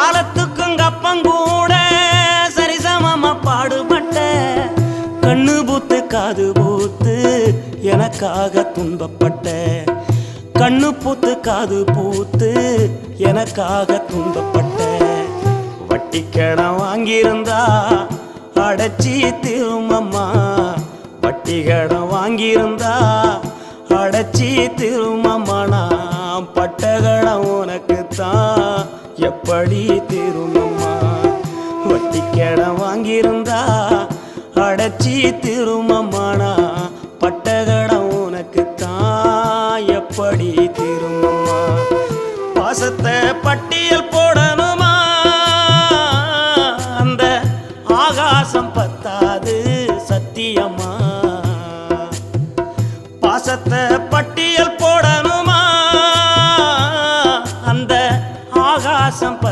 காலத்துக்கும் கப்பங்கூட சரிசமமா பாடுபட்ட கண்ணு பூத்து காது பூத்து எனக்காக துன்பப்பட்ட கண்ணு பூத்து காது பூத்து எனக்காக துன்பப்பட்ட வட்டி கடன் வாங்கியிருந்தா அடைச்சி திருமம்மா வட்டி கடன் வாங்கியிருந்தா அடைச்சி திருமம்மா நான் பட்ட கடன் உனக்குத்தான் எப்படி திருமம்மா வட்டி கடன் வாங்கியிருந்தா அடைச்சி திருமம்மா நான் பட்ட கடன் உனக்குத்தான் எப்படி திருமம்மா பாசத்தை பட்டியல்